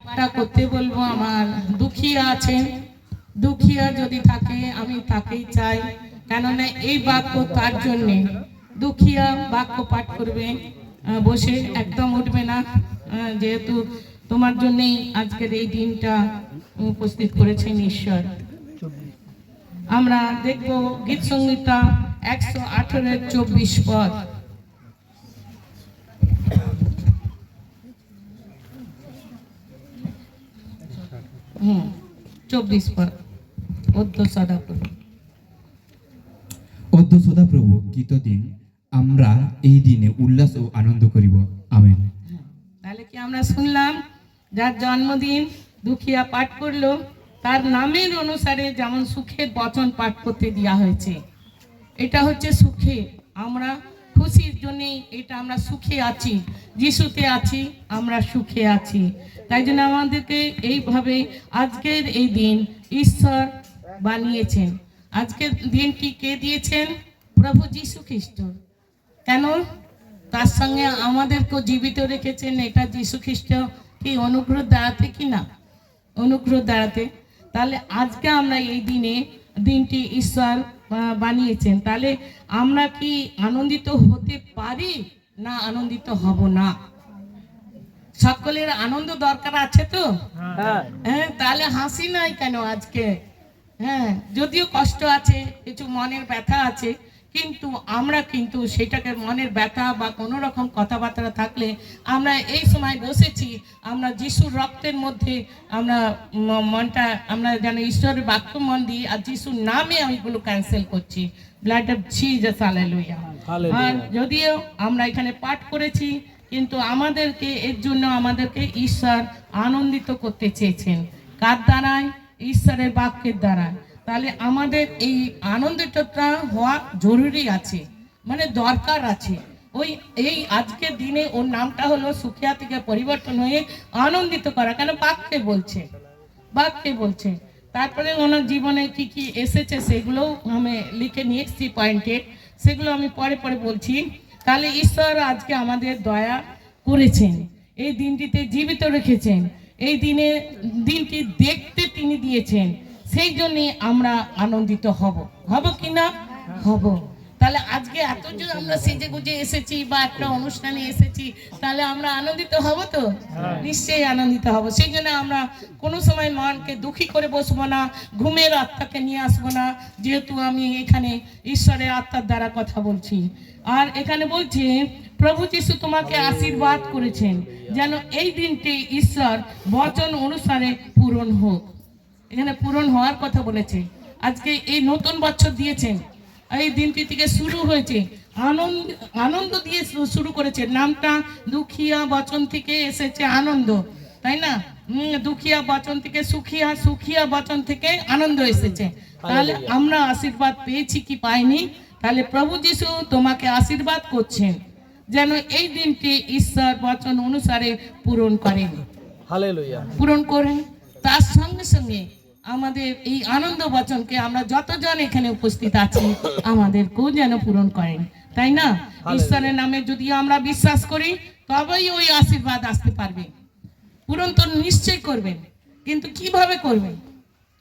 পাঠটা করতে বলবো। আমার দুঃখিয়া আছেন, দুঃখিয়া যদি থাকে আমি তাকেই চাই, কেননা এই বাক্য তার জন্যে। দুঃখিয়া বাক্য পাঠ করবে, বসে একদম উঠবে না, যেহেতু তোমার জন্যই আজকের এই দিনটা উপস্থিত করেছেন ঈশ্বর। আমরা দেখবো গীত সংহিতা 118-24 পদ। 24 পদ। অদ্য সদাপ্রভু, অদ্য সদাপ্রভু কৃতদিন, আমরা এই দিনে উল্লাস ও আনন্দ করিব। আমেন। তাহলে কি আমরা শুনলাম, যার জন্মদিন দুঃখিয়া পাঠ করলো, তার নামের অনুসারে যেমন সুখের বচন পাঠ করতে দেওয়া হয়েছে। এটা হচ্ছে সুখে, আমরা খুশির জন্য, এটা আমরা সুখে আছি, যিশুতে আছি, আমরা সুখে আছি। তাই জন্য আমাদেরকে এইভাবে আজকের এই দিন ঈশ্বর বানিয়েছেন। আজকের দিনটি কে দিয়েছেন? প্রভু যীশু খ্রিস্ট। কেন? তার সঙ্গে আমাদেরকেও জীবিত রেখেছেন। এটা যীশু খ্রিস্ট কি অনুগ্রহ দাঁড়াতে কি না? অনুগ্রহ দাঁড়াতে। তাহলে আজকে আমরা এই দিনটি ঈশ্বর বানিয়েছেন। তাহলে আমরা কি আনন্দিত হতে পারি না আনন্দিত হব না? সকলের আনন্দ দরকার আছে তো? হ্যাঁ, তাহলে হাসি নাই কেন আজকে? হ্যাঁ, যদিও কষ্ট আছে, কিছু মনের ব্যথা আছে, কিন্তু আমরা কিন্তু সেটাকে মনের ব্যথা বা কোনো রকম কথাবার্তা থাকলে আমরা এই সময় বসেছি, আমরা যিশুর রক্তের মধ্যে আমরা মনটা আমরা যেন ঈশ্বরের বাক্য মন দিই, আর যিশুর নামে আমি এগুলো ক্যান্সেল করছি। Blood of Jesus, hallelujah. আর যদিও আমরা এখানে পাঠ করেছি, কিন্তু আমাদেরকে এর জন্য আমাদেরকে ঈশ্বর আনন্দিত করতে চেয়েছেন। কার দ্বারায়? ঈশ্বরের বাক্যের দ্বারা। তাহলে আমাদের এই আনন্দটা হওয়া জরুরি আছে, মানে দরকার আছে। এই আজকের দিনে ওর নামটা হলো সুখিয়া থেকে পরিবর্তন হয়ে আনন্দিত করা। কেন? বাক্যে বলছে। তারপরে ওনার জীবনে কি কি এসেছে সেগুলো আমি লিখে নিয়ে এসেছি পয়েন্টে, সেগুলো আমি পরে বলছি। তাহলে ঈশ্বর আজকে আমাদের দয়া করেছেন, এই দিনটিতে জীবিত রেখেছেন, এই দিনটি দেখতে তিনি দিয়েছেন, সেই জন্যে আমরা আনন্দিত হব কি না? হব। তাহলে আজকে এত যে আমরা সেজে গুজে এসেছি বা একটা অনুষ্ঠানে এসেছি, তাহলে আমরা আনন্দিত হব তো? নিশ্চয়ই আনন্দিত হব। সেই জন্য আমরা কোনো সময় মনকে দুঃখী করে বসবো না, ঘুমের আত্মাকে নিয়ে আসবো না, যেহেতু আমি এখানে ঈশ্বরের আত্মার দ্বারা কথা বলছি। আর এখানে বলছি, প্রভু যীশু তোমাকে আশীর্বাদ করেছেন যেন এই দিনটি ঈশ্বর বচন অনুসারে পূরণ হোক। এখানে পূরণ হওয়ার কথা বলেছে। আজকে এই নতুন বছর দিয়েছেন, এই দিনটি থেকে শুরু হয়েছে, আনন্দ দিয়ে শুরু করেছে। নামটা দুঃখিয়া বচন থেকে এসেছে আনন্দ, তাই না? দুঃখিয়া বচন থেকে সুখিয়া, সুখিয়া বচন থেকে আনন্দ এসেছে। তাহলে আমরা আশীর্বাদ পেয়েছি কি পাইনি? তাহলে প্রভু যীশু তোমাকে আশীর্বাদ করছেন যেন এই দিনটি ঈশ্বর বচন অনুসারে পূরণ করেন, পূরণ করেন। তার সঙ্গে সঙ্গে আমাদের এই আনন্দ বচনকে আমরা যতজন এখানে উপস্থিত আছি আমাদেরকেও যেন পূরণ করেন, তাই না? ঈশ্বরের নামে যদি আমরা বিশ্বাস করি তবেই ওই আশীর্বাদ আসতে পারবে। পূরণ তো নিশ্চয় করবেন, কিন্তু কিভাবে করবেন?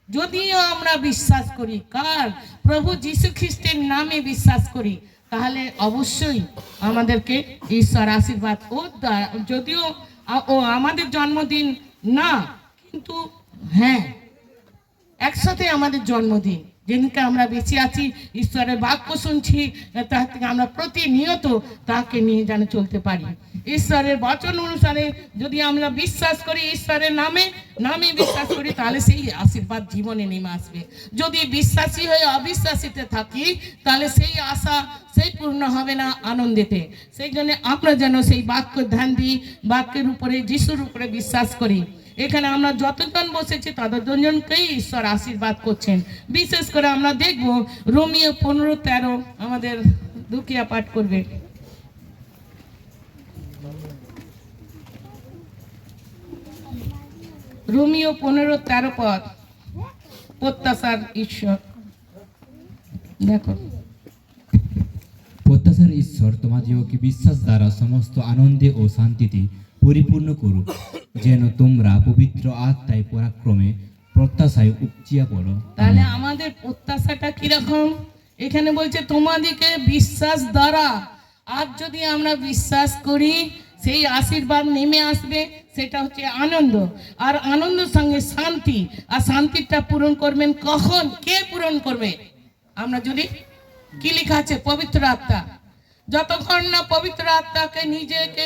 যদিও আমরা বিশ্বাস করি কার? প্রভু যীশু খ্রিস্টের নামে বিশ্বাস করি, তাহলে অবশ্যই আমাদেরকে ঈশ্বর আশীর্বাদ যদিও ও আমাদের জন্মদিন না, কিন্তু হ্যাঁ একসাথে আমাদের জন্মদিন, যেদিনকে আমরা বেঁচে আছি, ঈশ্বরের বাক্য শুনছি, তার থেকে আমরা প্রতিনিয়ত তাকে নিয়ে যেন চলতে পারি। ঈশ্বরের বচন অনুসারে যদি আমরা বিশ্বাস করি, ঈশ্বরের নামে বিশ্বাস করি, তাহলে সেই আশীর্বাদ জীবনে নেমে আসবে। যদি বিশ্বাসী হয়ে অবিশ্বাসীতে থাকি, তাহলে সেই আশা সেই পূর্ণ হবে না আনন্দেতে। সেই জন্য আমরা যেন সেই বাক্য ধ্যান দিই, বাক্যের উপরে, যিশুর উপরে বিশ্বাস করি। এখানে আমরা যতজন বসেছি ততজনকেই ঈশ্বর আশীর্বাদ করছেন। বিশেষ করে আমরা দেখব রোমিও 15:13 আমাদের দুঃখিয়া পাঠ করবে। রোমিও 15:13 পদ, প্রত্যাশার ঈশ্বর। দেখো, প্রত্যাশার ঈশ্বর তোমাদিগকে বিশ্বাস দ্বারা সমস্ত আনন্দে ও শান্তিতে পরিপূর্ণ করুক, যেন তোমরা পবিত্র আত্মায় পরাক্রমে প্রত্যাশায় উপচিয়া পড়ো। তাহলে আমাদের প্রত্যাশাটা কিরকম? এখানে বলছে তোমাদেরকে বিশ্বাস দ্বারা। আজ যদি আমরা বিশ্বাস করি সেই আশীর্বাদ নেমে আসবে, সেটা হচ্ছে আনন্দ। আর আনন্দের সঙ্গে শান্তি, আর শান্তিটা পূরণ করবেন কখন? কে পূরণ করবে? আমরা যদি, কি লেখা আছে? পবিত্র আত্মা। যতক্ষণ না পবিত্র আত্মাকে নিজেকে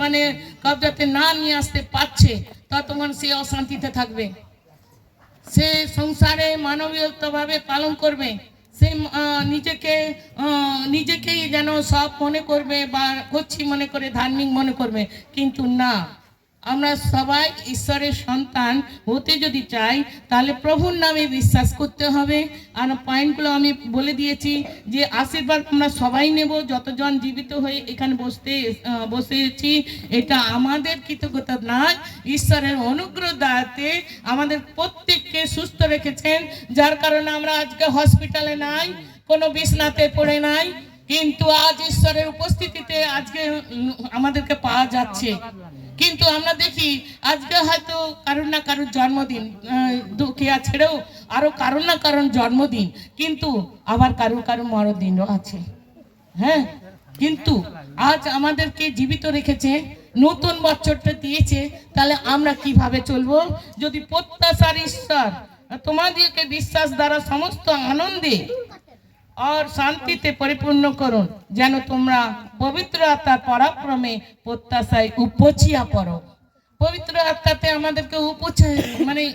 মানে কবজাতে না নিয়ে আসতে পারছে, ততক্ষণ সে অশান্তিতে থাকবে। সে সংসারে মানবীয়ভাবে পালন করবে, সে নিজেকেই যেন সব মনে করবে বা করছি মনে করে ধার্মিক মনে করবে। কিন্তু না, আমরা সবাই ঈশ্বরের সন্তান হতে যদি চাই, তাহলে প্রভুর নামে বিশ্বাস করতে হবে। আর পয়েন্টগুলো আমি বলে দিয়েছি যে আশীর্বাদ আমরা সবাই নেব, যতজন জীবিত হয়ে এখানে বসেছি। এটা আমাদের কৃতজ্ঞতা নয়, ঈশ্বরের অনুগ্রহ দ্বারাতে আমাদের প্রত্যেককে সুস্থ রেখেছেন, যার কারণে আমরা আজকে হসপিটালে নাই, কোনো বিছনাতে পড়ে নাই। কিন্তু আজ ঈশ্বরের উপস্থিতিতে আজকে আমাদেরকে পাওয়া যাচ্ছে। কিন্তু আমরা দেখি আজকে হয়তো কারোর না কারোর জন্মদিন, দুঃখিয়া ছেড়েও আরো কারোর না কারোর জন্মদিন, কিন্তু আবার কারোর মরদিনও আছে। হ্যাঁ, কিন্তু আজ আমাদেরকে জীবিত রেখেছে, নতুন বছরটা দিয়েছে। তাহলে আমরা কিভাবে চলবো? যদি প্রত্যাশার ঈশ্বর তোমাদেরকে বিশ্বাস দ্বারা সমস্ত আনন্দে আর শান্তিতে পরিপূর্ণ করুন, যেন তোমরা পবিত্র আত্মার পরাক্রমে প্রত্যাশায় উপচিয়া পড়ো। পবিত্র আত্মাতে আমাদেরকে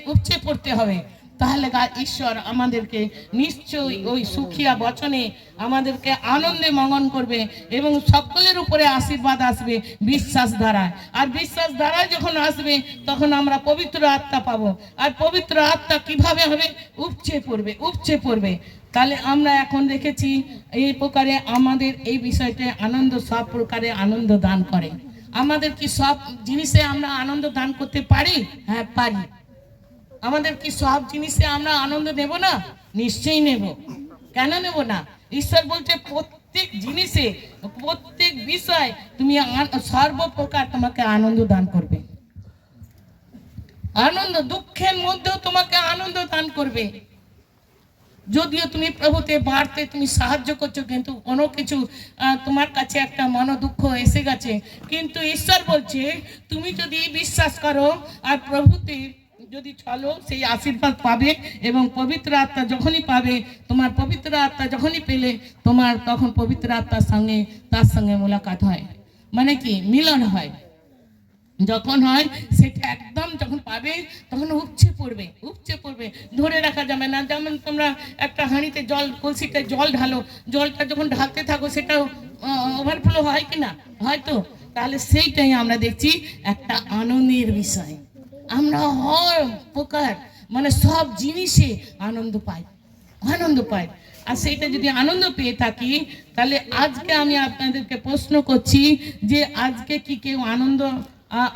উপচে পড়তে হবে। তাহলে ঈশ্বর আমাদেরকে নিশ্চয়ই ওই সুখিয়া বচনে আমাদেরকে আনন্দে মগন করবে এবং সকলের উপরে আশীর্বাদ আসবে বিশ্বাস দ্বারায়। আর বিশ্বাস দ্বারায় যখন আসবে, তখন আমরা পবিত্র আত্মা পাবো। আর পবিত্র আত্মা কিভাবে হবে? উপচে পড়বে। তাহলে আমরা এখন দেখেছি এই প্রকারে আমাদের এই বিষয়টা আনন্দ সব প্রকারে আনন্দ দান করে। আমাদের কি সব জিনিসে আমরা আনন্দ দান করতে পারি? হ্যাঁ, পারি। আমাদের কি সব জিনিসে আমরা আনন্দ নেব না? নিশ্চয়ই নেব। কেন নেব না? ঈশ্বর বলছে প্রত্যেক জিনিসে, প্রত্যেক বিষয় তুমি সর্বপ্রকার তোমাকে আনন্দ দান করবে। আনন্দ, দুঃখের মধ্যেও তোমাকে আনন্দ দান করবে। যদিও তুমি প্রভুতে বাড়তে তুমি সাহায্য করছো, কিন্তু কোনো কিছু তোমার কাছে একটা মন দুঃখ এসে গেছে, কিন্তু ঈশ্বর বলছে তুমি যদি বিশ্বাস করো আর প্রভুতে যদি চলো, সেই আশীর্বাদ পাবে। এবং পবিত্র আত্মা যখনই পাবে, তোমার পবিত্র আত্মা যখনই পেলে, তোমার তখন পবিত্র আত্মার সঙ্গে তার সঙ্গে মোলাকাত হয়, মানে কি মিলন হয়। যখন হয় সেটা একদম যখন পাবে, তখন উপচে পড়বে, ধরে রাখা যাবে না। যেমন তোমরা একটা হাঁড়িতে জল, কলসিতে জল ঢালো, জলটা যখন ঢালতে থাকো সেটা ওভারফ্লো হয় কি না? হয়তো। তাহলে সেইটাই আমরা দেখছি একটা আনন্দের বিষয়। আমরা হর প্রকার সব জিনিসে আনন্দ পাই। আর সেইটা যদি আনন্দ পেয়ে থাকি, তাহলে আজকে আমি আপনাদেরকে প্রশ্ন করছি যে আজকে কি কেউ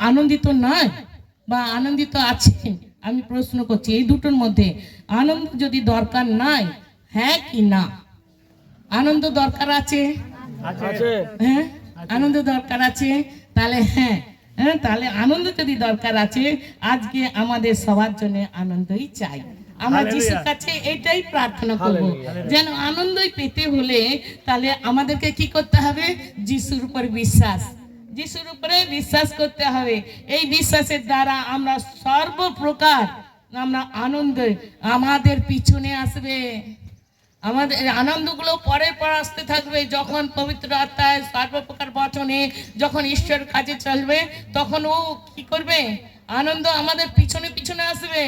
আনন্দিত নয় বা আনন্দিত আছেন? আমি প্রশ্ন করছি, এই দুটোর মধ্যে আনন্দ যদি দরকার নাই, হ্যাঁ কি না? আনন্দ দরকার আছে? হ্যাঁ, আনন্দ দরকার আছে। তাহলে হ্যাঁ, তাহলে আনন্দ যদি দরকার আছে, আজকে আমাদের সবার জন্য আনন্দই চাই। আমরা যিশুর কাছে এটাই প্রার্থনা করব, যেন আনন্দই পেতে হলে তাহলে আমাদেরকে কি করতে হবে? যিশুর উপর বিশ্বাস করতে হবে। এই বিশ্বাসের দ্বারা আমরা সর্বপ্রকার আনন্দ আমাদের পিছনে আসবে। আমাদের আনন্দগুলো পরের পর আসতে থাকবে। যখন পবিত্র আত্মায় সর্বপ্রকার বচনে যখন ঈশ্বর কাজে চলবে, তখন ও কি করবে? আনন্দ আমাদের পিছনে আসবে,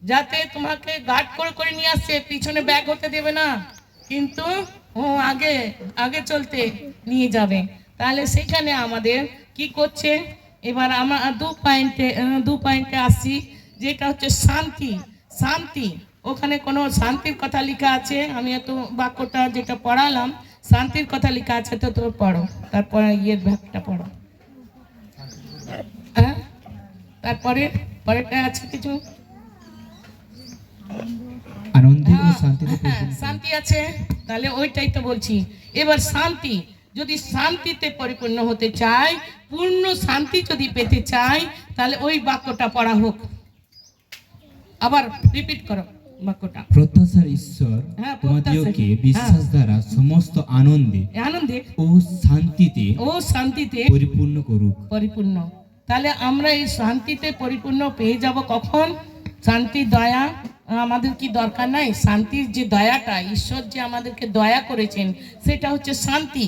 যাতে তোমাকে গার্ড করে নিয়ে আসছে, পিছনে ব্যাগ হতে দেবে না, কিন্তু ও আগে চলতে নিয়ে যাবে। তাহলে সেখানে আমাদের কি করছে? এবার আমরা দু পয়েন্টে আসছি, যেটা হচ্ছে শান্তি। ওখানে কোনো শান্তির কথা লেখা আছে। আমি এত বাক্যটা যেটা পড়ালাম, শান্তির কথা লেখা আছে, তো তোর পড়ো, তারপরে ভাগটা পড়ো। হ্যাঁ, তারপরে পরেরটা আছে কিছু আনন্দে ও শান্তিতে শান্তি আছে। তাহলে ওইটাই তো বলছি। এবার শান্তি, যদি শান্তিতে পরিপূর্ণ হতে চাই, পূর্ণ শান্তি যদি পেতে চাই, তাহলে ওই বাক্যটা পড়া হোক। আবার রিপিট করো বাক্যটা। প্রত্যাশার ঈশ্বর হ্যাঁ, তোমাদিওকে প্রত্যাশা। বিশ্বাস দ্বারা সমস্ত আনন্দে আনন্দে ও শান্তিতে ও শান্তিতে পরিপূর্ণ করুক। পরিপূর্ণ। তাহলে আমরা এই শান্তিতে পরিপূর্ণ পেয়ে যাব কখন? শান্তি দয়া আমাদের কি দরকার নাই? শান্তির যে দয়াটা, ঈশ্বর যে আমাদেরকে দয়া করেছেন, সেটা হচ্ছে শান্তি।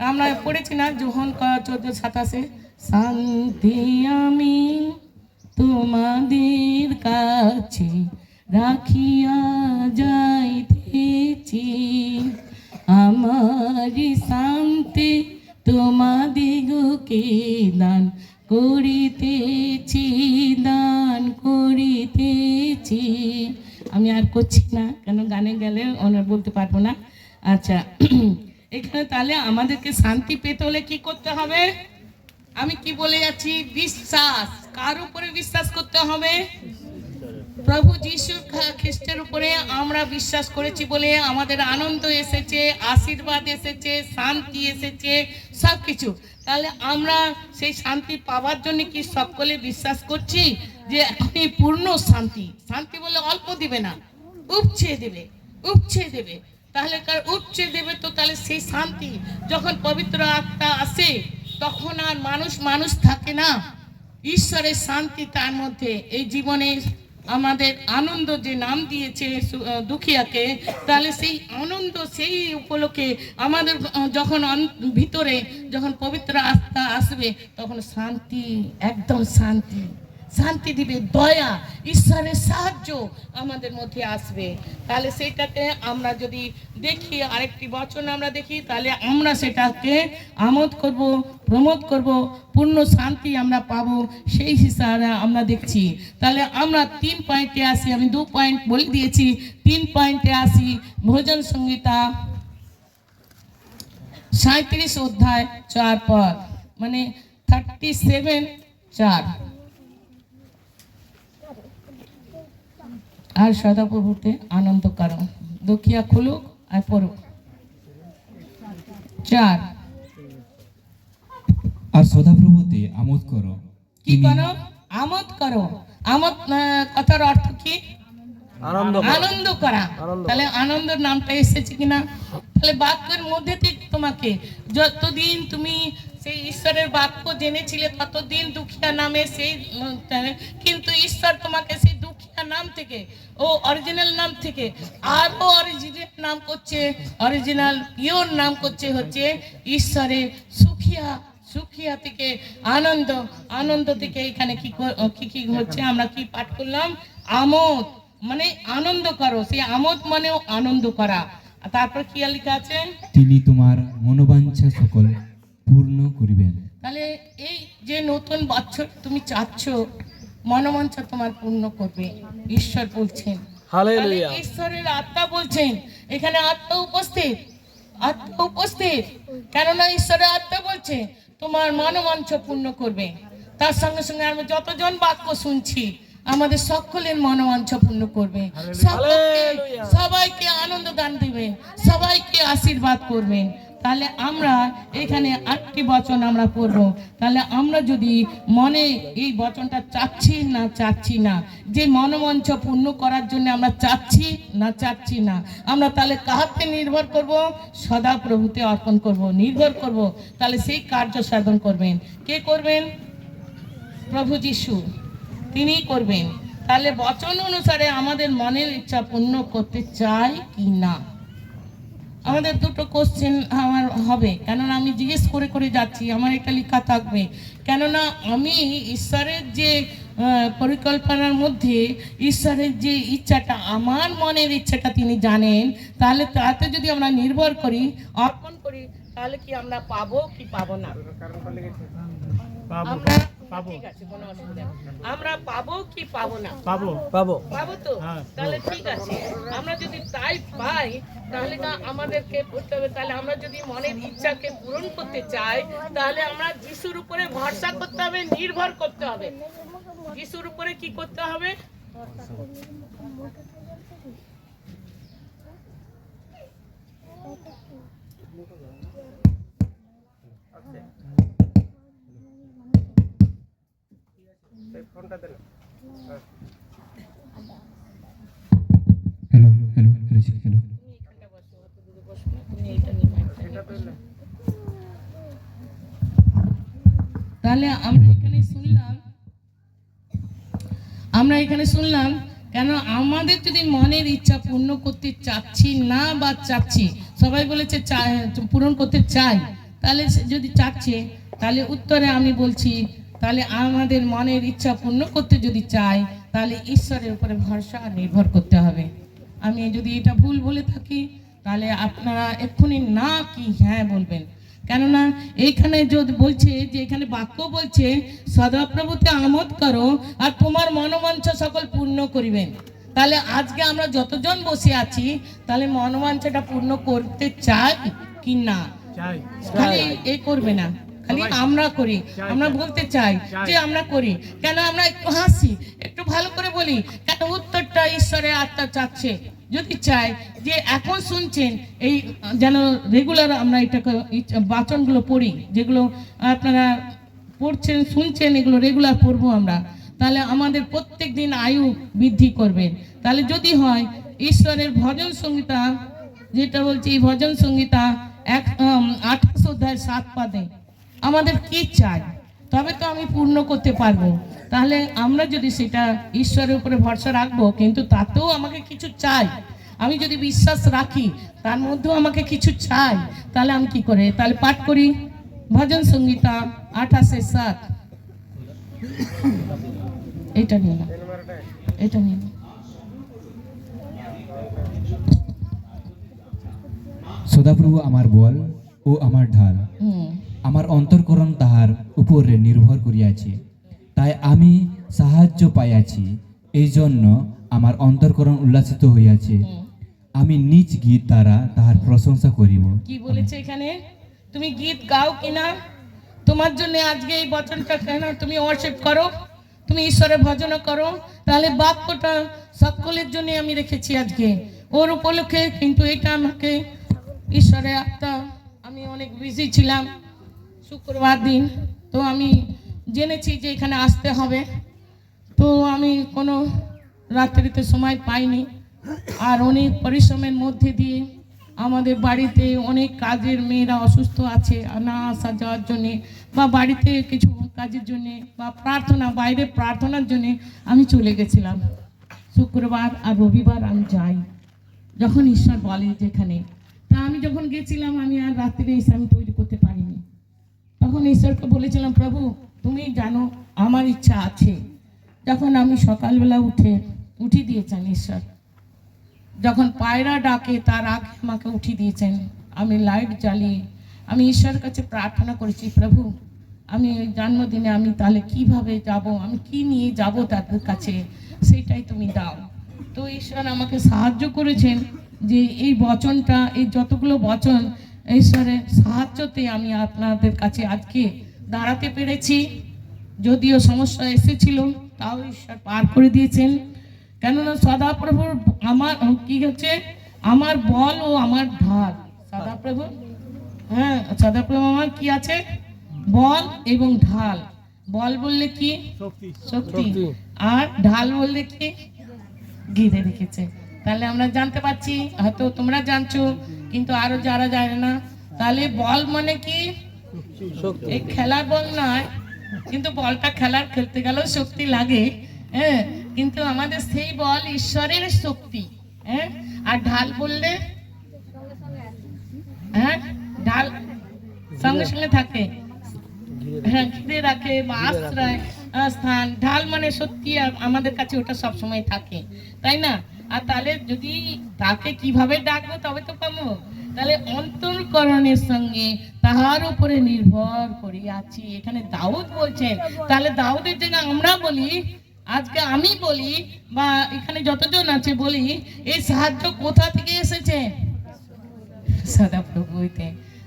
আমরা পড়েছি না যোহন 14:27, শান্তি আমি তোমাদের কাছে রাখিয়া যাইতেছি, আমারি শান্তি তোমাদিগকে দান করিতেছি, দান করিতেছি। আমি আর করছি না, কেন গানে গেলে ওনার বলতে পারবো না। আচ্ছা, এখানে তাহলে আমাদেরকে শান্তি পেতে হলে কি করতে হবে? আমি কি বলে যাচ্ছি? বিশ্বাস। কার উপরে বিশ্বাস করতে হবে? প্রভু যীশু খ্রিস্টের উপরে আমরা বিশ্বাস করেছি বলে আমাদের আনন্দ এসেছে, আশীর্বাদ এসেছে, শান্তি এসেছে, সব কিছু। তাহলে আমরা সেই শান্তি পাওয়ার জন্য কি সকলে বিশ্বাস করছি যে এখনই পূর্ণ শান্তি? শান্তি বলে অল্প দিবে না, উপচে দেবে, উপচে দেবে। তাহলে কার উপচে দেবে? তো তাহলে সেই শান্তি যখন পবিত্র আত্মা আসে, তখন আর মানুষ থাকে না। ঈশ্বরের শান্তি তার মধ্যে। এই জীবনে আমাদের আনন্দ যে নাম দিয়েছে দুখিয়াকে, তাহলে সেই আনন্দ, সেই উপলক্ষে আমাদের যখন ভিতরে যখন পবিত্র আত্মা আসবে, তখন শান্তি, একদম শান্তি, শান্তি দিবে, দয়া, ঈশ্বরের সাহায্য আমাদের মধ্যে আসবে। তাহলে সেইটাকে আমরা যদি দেখি, আরেকটি বচন আমরা দেখি, তাহলে আমরা সেটাকে আমোদ করব, প্রমোদ করব, পূর্ণ শান্তি আমরা পাবো। সেই হিসাবে আমরা দেখছি। তাহলে আমরা 3 পয়েন্টে আসি। আমি 2 পয়েন্ট বলে দিয়েছি, 3 পয়েন্টে আসি। ভোজন সংহিতা 37 অধ্যায় 4 পদ, মানে 37:4। আর সদাপ্রভুতে আনন্দ করো। দুঃখিয়া খুলুক আর পড়ুক। 4। আর সদাপ্রভুতে আমোদ করো। কি করো? আমোদ করো। আমোদ কথার অর্থ কি? আনন্দ করা। তাহলে আনন্দের নামটা এসেছে কিনা? তাহলে বাক্যের মধ্যে থেকে তোমাকে যতদিন তুমি সেই ঈশ্বরের বাক্য জেনেছিলে, ততদিন দুঃখিয়া নামে সেই, কিন্তু ঈশ্বর তোমাকে সেই দুঃখিয়া নাম থেকে, ও অরিজিনাল নাম থেকে আরো অরিজিনাল নাম করছে, অরিজিনাল পিওর নাম করছে হচ্ছে ঈশ্বরের সুখিয়া। সুখিয়া থেকে আনন্দ, আনন্দ থেকে এখানে কি হচ্ছে? আমরা কি পাঠ করলাম? আমোদ, মানে আনন্দ করো। সেই আমোদ মানেও আনন্দ করা। তারপর কি লেখা আছে? তিনি তোমার মনোবাঞ্ছা সকল পূর্ণ করিবেন। তাহলে এই যে নতুন বছর তুমি চাচ্ছ, মনোবাঞ্ছা তোমার পূর্ণ করবে, ঈশ্বর বলছেন। হালেলুয়া। ঈশ্বরের আত্মা বলছেন, এখানে আত্মা উপস্থিত, আত্মা উপস্থিত। কেননা ঈশ্বরের আত্মা বলছে তোমার মনোবাঞ্ছা পূর্ণ করবে। তার সঙ্গে সঙ্গে আমরা যতজন বাক্য শুনছি, আমাদের সকলের মনোবাঞ্ছা পূর্ণ করবে, সবাইকে আনন্দ দান দিবেন, সবাইকে আশীর্বাদ করবেন। তাহলে আমরা এখানে 8টি বচন আমরা পড়ব। তাহলে আমরা যদি মনে এই বচনটা চাচ্ছি না, যে মনোবাঞ্ছা পূর্ণ করার জন্য আমরা চাচ্ছি না, আমরা তাহলে কাহাতে নির্ভর করব? সদাপ্রভুতে অর্পণ করব, নির্ভর করব। তাহলে সেই কার্য সাধন করবেন। কে করবেন? প্রভু যিশু, তিনি করবেন। তাহলে বচন অনুসারে আমাদের মনের ইচ্ছা পূর্ণ করতে চাই কি না? আমাদের দুটো কোশ্চেন আমার হবে, কেননা আমি জিজ্ঞেস করে যাচ্ছি, আমার এটা লেখা থাকবে। কেননা আমি ঈশ্বরের যে পরিকল্পনার মধ্যে ঈশ্বরের যে ইচ্ছাটা, আমার মনের ইচ্ছাটা তিনি জানেন। তাহলে তাতে যদি আমরা নির্ভর করি, অর্পণ করি, তাহলে কি আমরা পাবো কি পাবো না? ঠিক আছে, কোনো অসুবিধা নেই। আমরা পাবো কি পাবো না? পাবো তো? তাহলে ঠিক আছে। আমরা যদি তাই পাই, তাহলে আমাদেরকে করতে হবে। তাহলে আমরা যদি মনের ইচ্ছাকে পূরণ করতে চাই, তাহলে আমরা যিশুর উপরে ভরসা করতে হবে, নির্ভর করতে হবে। যিশুর উপরে কি করতে হবে? হ্যালো হ্যালো ঋষি হ্যালো। তাহলে আমরা এখানে শুনলাম কেন আমাদের যদি মনের ইচ্ছা পূর্ণ করতে চাচ্ছি না বা চাচ্ছি, সবাই বলেছে পূরণ করতে চাই, তাহলে যদি চাচ্ছে তাহলে উত্তরে আমি বলছি তাহলে আমাদের মনের ইচ্ছা পূর্ণ করতে যদি চাই তাহলে ঈশ্বরের উপরে ভরসা আর নির্ভর করতে হবে। আমি যদি এটা ভুল বলে থাকি তাহলে আপনারা এক্ষুনি না কি হ্যাঁ বলবেন, কেননা এইখানে যদি বলছে যে এখানে বাক্য বলছে সদাপ্রভুতে আমোদ করো আর তোমার মনোবাঞ্ছা সকল পূর্ণ করিবেন। তাহলে আজকে আমরা যতজন বসে আছি তাহলে মনোবাঞ্ছাটা পূর্ণ করতে চাই কি না? খালি এ করবে না, খালি আমরা করি, আমরা বলতে চাই যে আমরা করি। কেন আমরা একটু হাসি, একটু ভালো করে বলি, কেন উত্তরটা ঈশ্বরের আত্মা চাচ্ছে। যদি চাই যে এখন শুনছেন এই যেন রেগুলার আমরা এটাকে বাচনগুলো পড়ি, যেগুলো আপনারা পড়ছেন শুনছেন এগুলো রেগুলার পড়বো আমরা, তাহলে আমাদের প্রত্যেক দিন আয়ু বৃদ্ধি করবে। তাহলে যদি হয় ঈশ্বরের ভজন সংহিতা যেটা বলছি, এই ভজন সংহিতা 28 অধ্যায় 7 পাদে আমাদের কি চাই তবে তো আমি পূর্ণ করতে পারবো। তাহলে আমরা যদি সেটা ঈশ্বরের উপরে ভরসা রাখবো, কিন্তু তাতেও আমাকে কিছু চাই, আমি যদি বিশ্বাস রাখি তার মধ্যেও আমাকে কিছু চাই, তাহলে আমি কি করে তাহলে পাঠ করি ভজন সংহিতা 28:7। এটা নিয়ে না, এটা নিয়ে না। সদাপ্রভু আমার বল ও আমার ঢাল, আমার অন্তর্করণ তাহার উপরে নির্ভর করিয়াছে, তাই আমি সাহায্য পাইয়াছি, এই জন্য আমার অন্তর্করণ উল্লাসিত হইয়াছে, আমি নিজ গীত দ্বারা তাহার প্রশংসা করিব। কি বলেছে এখানে? তুমি গীত গাও কিনা? তোমার জন্য আজকে এই বচনটা কেন তুমি ওয়ার্শিপ করো, তুমি ঈশ্বরের ভজন করো। তাহলে বাক্যটা সকলের জন্য আমি রেখেছি আজকে ওর উপলক্ষে, কিন্তু এটা আমাকে ঈশ্বরের আত্মা, আমি অনেক বিজি ছিলাম শুক্রবার দিন, তো আমি জেনেছি যে এখানে আসতে হবে, তো আমি কোনো রাত্রিতে সময় পাইনি। আর অনেক পরিশ্রমের মধ্যে দিয়ে আমাদের বাড়িতে অনেক কাজের মেয়েরা অসুস্থ আছে, না আসা যাওয়ার জন্যে বা বাড়িতে কিছু কাজের জন্যে বা প্রার্থনা, বাইরে প্রার্থনার জন্যে আমি চলে গেছিলাম। শুক্রবার আর রবিবার আমি যাই যখন ঈশ্বর বলে যেখানে। তা আমি যখন গেছিলাম আমি আর রাত্রে এসে আমি তৈরি করতে পারিনি। তখন ঈশ্বরকে বলেছিলাম, প্রভু তুমি জানো আমার ইচ্ছা আছে। যখন আমি সকালবেলা উঠে দিয়েছেন ঈশ্বর, যখন পায়রা ডাকে তার আগে আমাকে উঠিয়ে দিয়েছেন। আমি লাইট জ্বালিয়ে আমি ঈশ্বরের কাছে প্রার্থনা করেছি, প্রভু আমি ওই জন্মদিনে আমি তাহলে কিভাবে যাব, আমি কি নিয়ে যাব তাদের কাছে, সেটাই তুমি দাও। তো ঈশ্বর আমাকে সাহায্য করেছেন যে এই বচনটা, এই যতগুলো বচন ঈশ্বরের সাহায্যতে আমি আপনাদের কাছে আজকে দাঁড়াতে পেরেছি। যদিও সমস্যা এসেছিল তাও ঈশ্বর পার করে দিয়েছেন। কেননা সদাপ্রভুর আমার কি হচ্ছে, আমার বল ও আমার ঢাল। সদাপ্রভু, হ্যাঁ সদাপ্রভু আমার কি আছে, বল এবং ঢাল। বল বললে কি শক্তি, আর ঢাল বললে কি ঘিরে রেখেছে। তাহলে আমরা জানতে পারছি, হয়তো তোমরা জানছো কিন্তু আরো যারা জানে না। তাহলে বল মানে কি, এই খেলার বল নয়, কিন্তু বলটা খেলতে গেলেও শক্তি লাগে, হ্যাঁ, কিন্তু আমাদের সেই বল ঈশ্বরের শক্তি, হ্যাঁ। আর ঢাল বললে, হ্যাঁ ঢাল সঙ্গে সঙ্গে থাকে, হ্যাঁ ঘিরে রাখে বা আশ্রয় স্থান। ঢাল মানে সত্যি আমাদের কাছে ওটা সবসময় থাকে, তাই না? আর তাহলে যদি তাকে কিভাবে ডাকবো তবে তো পাবো। তাহলে অন্তর্করণের সঙ্গে তাহার উপরে নির্ভর করে আছি, এখানে দাউদ বলছেন। তাহলে দাউদের জায়গায় আমরা বলি, আজকে আমি বলি বা এখানে যতজন আছে বলি, এই সাহায্য কোথা থেকে এসেছে? সদাপ্রভু হইতে।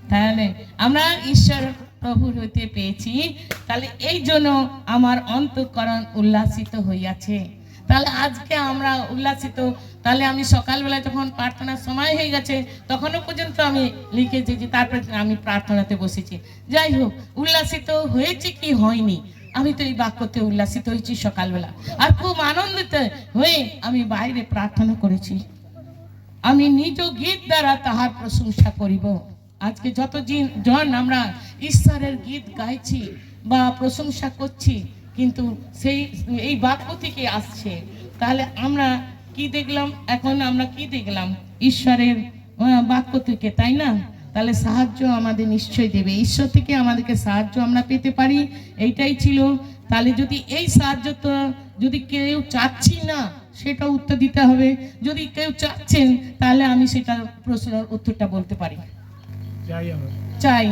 তাহলে আমরা ঈশ্বর প্রভুর হইতে পেয়েছি, তাহলে এই জন্য আমার অন্তঃকরণ উল্লাসিত হইয়াছে। তাহলে আজকে আমরা উল্লাসিত। তাহলে আমি সকালবেলা যখন প্রার্থনার সময় হয়ে গেছে তখনও পর্যন্ত আমি লিখেছি যে তারপরে আমি প্রার্থনাতে বসেছি। যাই হোক, উল্লাসিত হয়েছে কি হয়নি, আমি তো এই বাক্যতে উল্লাসিত হয়েছি সকালবেলা, আর খুব আনন্দিত হয়ে আমি বাইরে প্রার্থনা করেছি। আমি নিজ গীত দ্বারা তাহার প্রশংসা করিব। আজকে যত জন আমরা ঈশ্বরের গীত গাইছি বা প্রশংসা করছি, কিন্তু এই বাক্য থেকে আসছে। তাহলে আমরা কি দেখলাম? এখন আমরা কি দেখলাম? ঈশ্বরের বাক্য থেকে, তাই না? তাহলে সাহায্য আমাদের নিশ্চয়ই দেবে, ঈশ্বর থেকে আমাদেরকে সাহায্য আমরা পেতে পারি, এইটাই ছিল। তাহলে যদি এই সাহায্যটা যদি কেউ চাচ্ছি না, সেটা উত্তর দিতে হবে। যদি কেউ চাচ্ছেন, তাহলে আমি সেটা প্রশ্নের উত্তরটা বলতে পারি, চাই।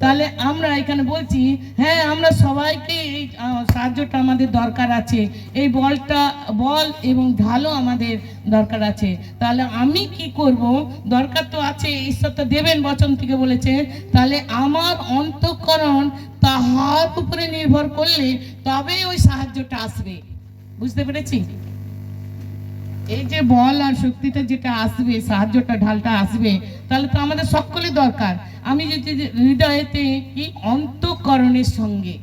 তাহলে আমরা এখানে বলছি, হ্যাঁ, আমরা সবাইকে এই সাহায্যটা আমাদের দরকার আছে, এই বল এবং ঢালও আমাদের দরকার আছে। তাহলে আমি কি করব? দরকার তো আছে, ঈশ্বর তো দেবেন, বচন থেকে বলেছে। তাহলে আমার অন্তঃকরণ তাহার উপরে নির্ভর করলে তবেই ওই সাহায্যটা আসবে। বুঝতে পেরেছি? এই যে বল আর শক্তিটা যেটা আসবে, সাহায্যটা ঢালটা আসবে, তাহলে তো আমাদের সকলে দরকার। আমি যদি হৃদয়েতে কি অন্তঃকরণের সঙ্গে,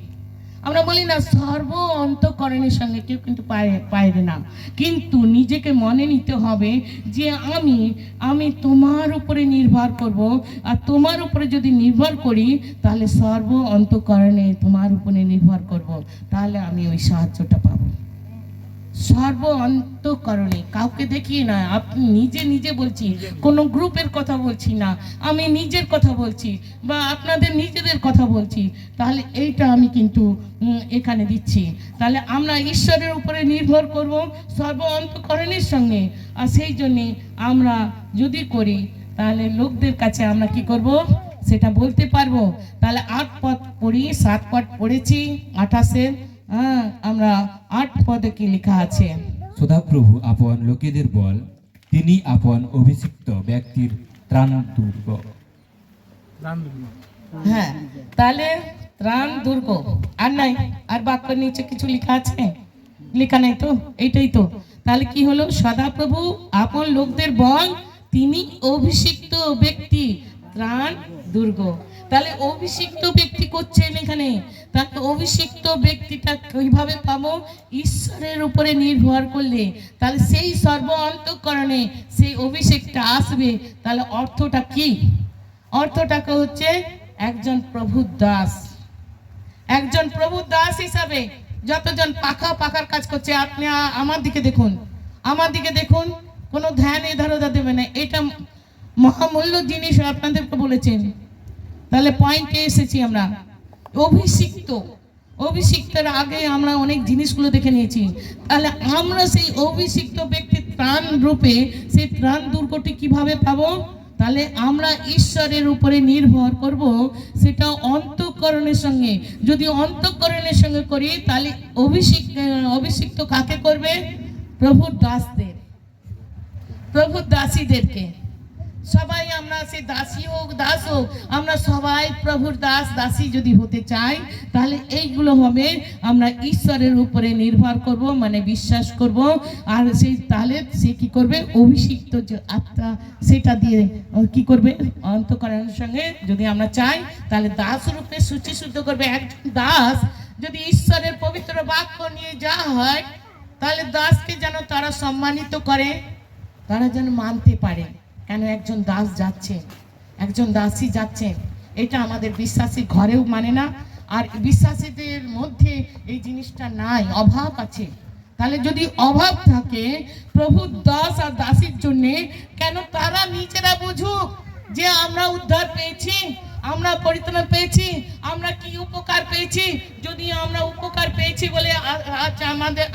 আমরা বলি না সর্ব অন্তঃকরণের সঙ্গে, কেউ কিন্তু পারে না, কিন্তু নিজেকে মনে নিতে হবে যে আমি তোমার উপরে নির্ভর করব। আর তোমার উপরে যদি নির্ভর করি, তাহলে সর্ব অন্তঃকরণে তোমার উপরে নির্ভর করব, তাহলে আমি ওই সাহায্যটা পাবো। সর্ব অন্তঃকরণে, কাউকে দেখিয়ে না, আপনি নিজে বলছি, কোনো গ্রুপের কথা বলছি না, আমি নিজের কথা বলছি বা আপনাদের নিজেদের কথা বলছি। তাহলে এইটা আমি কিন্তু এখানে দিচ্ছি। তাহলে আমরা ঈশ্বরের উপরে নির্ভর করব সর্ব অন্তঃকরণের সঙ্গে। আর সেই জন্যে আমরা যদি করি, তাহলে লোকদের কাছে আমরা কি করব সেটা বলতে পারবো। তাহলে 8 পদ পড়ি, 7 পদ পড়েছি, 28-এর আমরা 8 পদে কি লেখা আছে? সদাপ্রভু আপন লোকেদের বল, তিনি আপন অভিষিক্ত ব্যক্তির ত্রাণ দুর্গ। হ্যাঁ, তাহলে ত্রাণ দুর্গ। আর নাই, আর বাক্যের নিচে কিছু লেখা আছে? লেখা নাই তো, এইটাই তো। তাহলে কি হলো? সদাপ্রভু আপন লোকদের বল, তিনি অভিষিক্ত ব্যক্তি ত্রাণ দুর্গ। তাহলে অভিষিক্ত ব্যক্তি করছেন এখানে। তাহলে অভিষিক্ত ব্যক্তিটা কিভাবে পাবো? ঈশ্বরের উপরে নির্ভর করলে। তাহলে সেই সর্ব অন্তঃকরণে সেই অভিষেকটা আসবে। তাহলে অর্থটা কি? অর্থটাকে হচ্ছে একজন প্রভুর দাস। একজন প্রভুর দাস হিসাবে যতজন পাখার কাজ করছে, আপনি আমার দিকে দেখুন, আমার দিকে দেখুন, কোনো ধ্যান এধারোধা দেবে না। এটা মহামূল্য জিনিস আপনাদেরকে বলেছেন। তাহলে পয়েন্টে এসেছি আমরা। অভিষিক্তের আগে আমরা অনেক জিনিসগুলো দেখে নিয়েছি। তাহলে আমরা সেই অভিষিক্ত ব্যক্তির ত্রাণ রূপে সেই ত্রাণ দুর্গটি কিভাবে পাবো? তাহলে আমরা ঈশ্বরের উপরে নির্ভর করব, সেটা অন্তঃকরণের সঙ্গে। যদি অন্তঃকরণের সঙ্গে করি, তাহলে অভিষিক্ত কাকে করবে? প্রভুর দাসদের, প্রভুর দাসীদেরকে। সবাই আমরা সে দাসী হোক দাস হোক, আমরা সবাই প্রভুর দাসী যদি হতে চাই, তাহলে এইগুলো হবে, আমরা ঈশ্বরের উপরে নির্ভর করব, মানে বিশ্বাস করব। আর তাহলে সে কি করবে? অভিষিক্ত যে আত্মা, সেটা দিয়ে কি করবে? অন্তঃকরণের সঙ্গে যদি আমরা চাই, তাহলে দাস রূপে শুদ্ধ করবে। একজন দাস যদি ঈশ্বরের পবিত্র বাক্য নিয়ে যাওয়া হয়, তাহলে দাসকে যেন তারা সম্মানিত করে, তারা যেন মানতে পারে। কেন একজন দাস যাচ্ছে, একজন দাসী যাচ্ছে, এটা আমাদের বিশ্বাসী ঘরেও মানে না, আর বিশ্বাসীদের মধ্যে এই জিনিসটা নাই, অভাব আছে। তাহলে যদি অভাব থাকে প্রভুর দাস আর দাসীর জন্য, কেন তারা নিজেরা বুঝুক যে আমরা উদ্ধার পেয়েছি, আমরা পরিত্রাণ পেয়েছি, আমরা কি উপকার পেয়েছি। যদি আমরা উপকার পেয়েছি বলে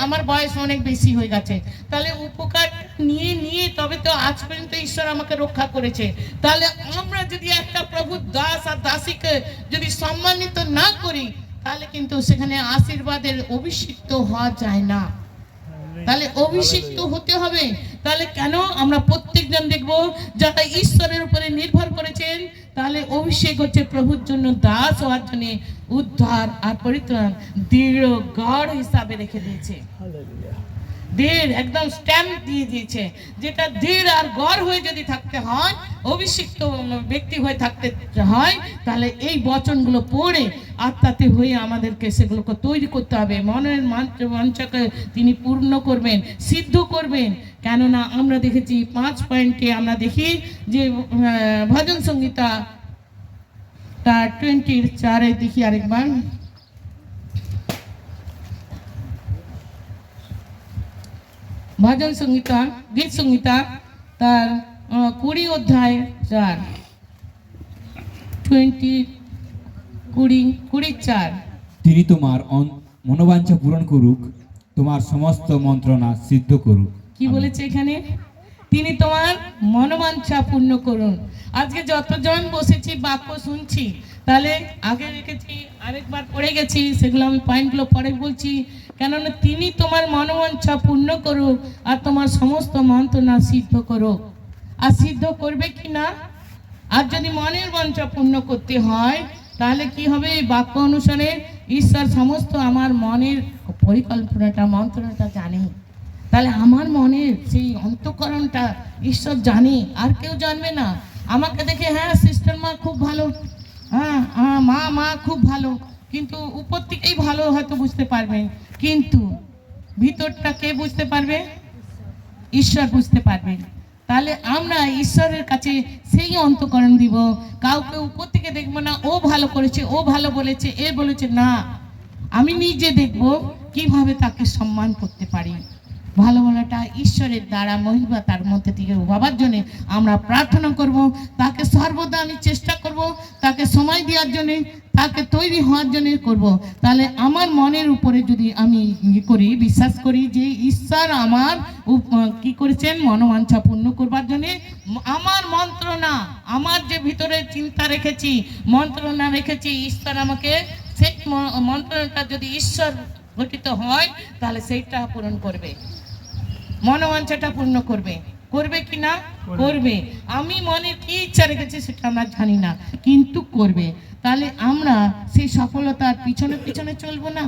আমার বয়স অনেক বেশি হয়ে গেছে, তাহলে উপকার নিয়ে তবে তো আজ পর্যন্ত ঈশ্বর আমাকে রক্ষা করেছে। তাহলে আমরা যদি একটা প্রভুর দাস আর দাসীকে যদি সম্মানিত না করি, তাহলে কিন্তু সেখানে আশীর্বাদের অভিষিক্ত হওয়া যায় না। তাহলে অভিষিক্ত হতে হবে। তাহলে কেন আমরা প্রত্যেকজন দেখবো যারা ঈশ্বরের উপরে নির্ভর করেছেন, তাহলে অভিষেক হচ্ছে প্রভুর জন্য দাস হওয়ার জন্য উদ্ধার আর পরিত্রাণ দৃঢ় গড় হিসাবে রেখে দিয়েছে। দের একদম স্ট্যাম্প দিয়ে দিয়েছে, যেটা দের আর গড় হয়ে যদি থাকতে হয়, অভিষিক্ত ব্যক্তি হয়ে থাকতে হয়, তাহলে এই বচনগুলো পড়ে আত্মাতে হয়ে আমাদেরকে সেগুলোকে তৈরি করতে হবে। মনের মঞ্চকে তিনি পূর্ণ করবেন, সিদ্ধ করবেন। কেননা আমরা দেখেছি 5 পয়েন্টে আমরা দেখি যে ভজন সংহিতা তার 24 দেখি আরেকবার। ভজন সংহিতা, গীত সংহিতা তার 20 অধ্যায় 4, 20:4। তিনি তোমার মনোবাঞ্ছা পূরণ করুক, তোমার সমস্ত মন্ত্রণা সিদ্ধ করুক। কি বলেছে এখানে? তিনি তোমার মনোবাঞ্ছা পূর্ণ করুন। আজকে যতজন বসেছি বাক্য শুনছি, তাহলে আগে রেখেছি, আরেকবার পড়ে গেছি, সেগুলো আমি পয়েন্টগুলো পরে বলছি। কেননা তিনি তোমার মনোবাঞ্ছা পূর্ণ করুক আর তোমার সমস্ত মন্ত্রণা সিদ্ধ করুক। আর সিদ্ধ করবে কি না? আর যদি মনের বাঞ্ছা পূর্ণ করতে হয়, তাহলে কি হবে? এই বাক্য অনুসারে ঈশ্বর সমস্ত আমার মনের পরিকল্পনাটা, মন্ত্রণাটা জানে। তাহলে আমার মনের সেই অন্তঃকরণটা ঈশ্বর জানে, আর কেউ জানবে না। আমাকে দেখে হ্যাঁ সিস্টার মা খুব ভালো, হ্যাঁ মা খুব ভালো, কিন্তু উপর থেকেই ভালো হয়তো বুঝতে পারবেন, কিন্তু ভিতরটা কে বুঝতে পারবে? ঈশ্বর বুঝতে পারবেন। তাহলে আমরা ঈশ্বরের কাছে সেই অন্তঃকরণ দিব। কাউকে উপর থেকে দেখবো না, ও ভালো করেছে, ও ভালো বলেছে, এ বলেছে না। আমি নিজে দেখব কিভাবে তাকে সম্মান করতে পারি। ভালো বলাটা ঈশ্বরের দ্বারা মহিমা তার মধ্যে থেকে উভাবার জন্য আমরা প্রার্থনা করব। তাকে সর্বদা আমি চেষ্টা করব, তাকে সময় দেওয়ার জন্যে, তাকে তৈরি হওয়ার জন্য করব। তাহলে আমার মনের উপরে যদি আমি করি, বিশ্বাস করি যে ঈশ্বর আমার কি করেছেন, মনোবাঞ্ছা পূর্ণ করবার জন্যে আমার মন্ত্রণা, আমার যে ভিতরে চিন্তা রেখেছি, মন্ত্রণা রেখেছি, ঈশ্বর আমাকে সেই মন্ত্রণাটা যদি ঈশ্বর গঠিত হয়, তাহলে সেইটা পূরণ করবে, মনোবাঞ্ছাটা পূর্ণ করবে। করবে কি না? করবে। আমি মনে কি ইচ্ছা রেখেছি সেটা আমরা জানি না, কিন্তু করবে। তাহলে আমরা সেই সফলতার পিছনে পিছনে চলবো না,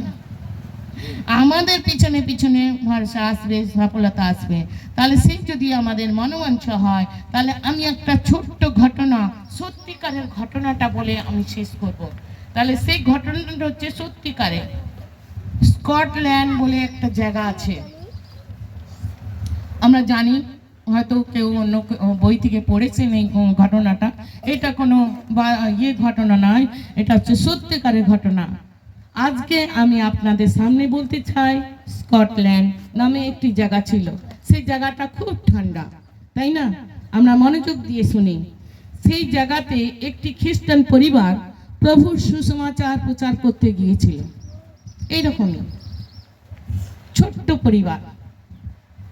আমাদের পিছনে পিছনে ভরসা আসবে, সফলতা আসবে। তাহলে সেই যদি আমাদের মনোবাঞ্ছা হয়, তাহলে আমি একটা ছোট্ট ঘটনা, সত্যিকারের ঘটনাটা বলে আমি শেষ করব। তাহলে সেই ঘটনাটা হচ্ছে সত্যিকারের। স্কটল্যান্ড বলে একটা জায়গা আছে, আমরা জানি, হয়তো কেউ অন্য বই থেকে পড়েছেন এই ঘটনাটা। এটা কোনো ঘটনা নয়, এটা হচ্ছে সত্যিকারের ঘটনা। আজকে আমি আপনাদের সামনে বলতে চাই, স্কটল্যান্ড নামে একটি জায়গা ছিল। সেই জায়গাটা খুব ঠান্ডা, তাই না? আমরা মনোযোগ দিয়ে শুনি। সেই জায়গাতে একটি খ্রিস্টান পরিবার প্রভুর সুসমাচার প্রচার করতে গিয়েছিল। এইরকমই ছোট্ট পরিবার,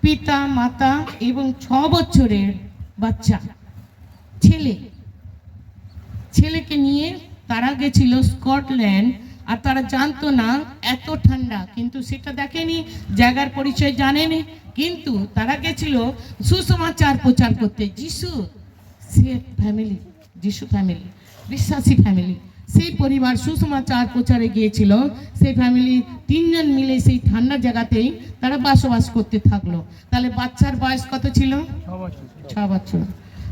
পিতা মাতা এবং 6 বছরের বাচ্চা ছেলেকে নিয়ে তারা গেছিল স্কটল্যান্ড। আর তারা জানতো না এত ঠান্ডা, কিন্তু সেটা দেখেনি, জায়গার পরিচয় জানেনি, কিন্তু তারা গেছিল সুসমাচার প্রচার করতে। যিশু ফ্যামিলি, বিশ্বাসী ফ্যামিলি, সেই পরিবার সুসমাচার প্রচারে গিয়েছিল। সেই ফ্যামিলি 3 জন মিলে সেই ঠান্ডা জায়গাতেই তারা বসবাস করতে থাকলো। তাহলে বাচ্চার বয়স কত ছিল? 6 বছর।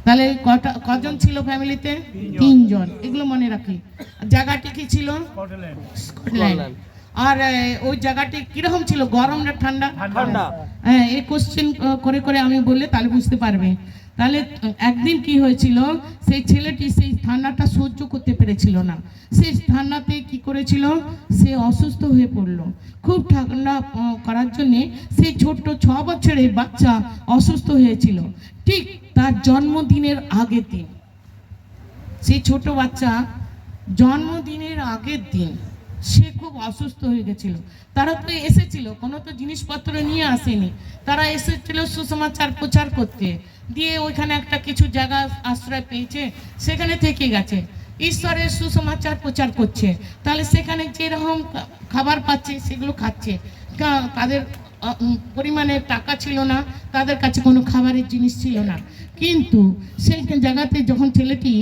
তাহলে কজন ছিল ফ্যামিলিতে? 3 জন। এগুলো মনে রাখি। জায়গাটি কি ছিল? স্কটল্যান্ড। আর ওই জায়গাটি কিরকম ছিল, গরম না ঠান্ডা? হ্যাঁ, এই কোশ্চেন করে করে আমি বললে তাহলে বুঝতে পারবে। তাহলে একদিন কি হয়েছিল, সেই ছেলেটি সেই ঠান্ডাটা সহ্য করতে পেরেছিল না। সেই ঠান্ডাতে কি করেছিল, সে অসুস্থ হয়ে পড়লো। খুব ঠান্ডা করার জন্যে সেই ছোট্ট 6 বছরের বাচ্চা অসুস্থ হয়েছিল। ঠিক তার জন্মদিনের আগের দিন, সেই ছোট বাচ্চা জন্মদিনের আগের দিন সে খুব অসুস্থ হয়ে গেছিল। তারা তো এসেছিল, কোনো তো জিনিসপত্র নিয়ে আসেনি, তারা এসেছিল সুসমাচার প্রচার করতে। দিয়ে ওইখানে একটা কিছু জায়গা আশ্রয় পেয়েছে, সেখানে থেকে গেছে, ঈশ্বরের সুসমাচার প্রচার করছে। তাহলে সেখানে যেরকম খাবার পাচ্ছে সেগুলো খাচ্ছে। তাদের পরিমাণে টাকা ছিল না, তাদের কাছে কোনো খাবারের জিনিস ছিল না। কিন্তু সেই জায়গাতে যখন ছেলেটি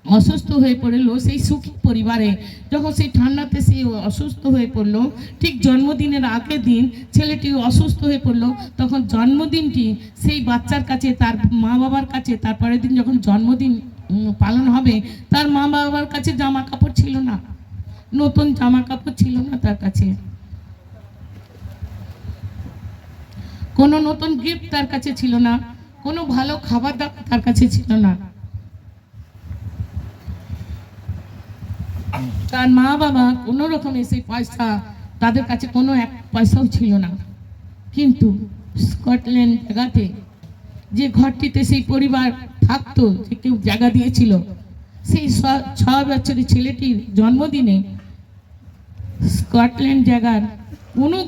অসুস্থ হয়ে পড়লো সেই সুখী পরিবারে। যখন সেই ঠান্ডাতে সে অসুস্থ হয়ে পড়লো, ঠিক জন্মদিনের আগের দিন ছেলেটি অসুস্থ হয়ে পড়লো, তখন জন্মদিনটি সেই বাচ্চার কাছে, তার মা বাবার কাছে, তারপরের দিন যখন জন্মদিন পালন হবে, তার মা বাবার কাছে জামা কাপড় ছিল না, নতুন জামা কাপড় ছিল না তার কাছে, কোনো নতুন গিফট তার কাছে ছিল না, কোনো ভালো খাবার দাবার তার কাছে ছিল না। তার মা বাবা কোনো রকমের সেই পয়সা, তাদের কাছে কোনো এক পয়সাও ছিল না। কিন্তু স্কটল্যান্ড জায়গাতে যে ঘরটিতে সেই পরিবার থাকতো, যে কেউ জায়গা দিয়েছিল, সেই 6 বছরের ছেলেটির জন্মদিনে স্কটল্যান্ড জায়গার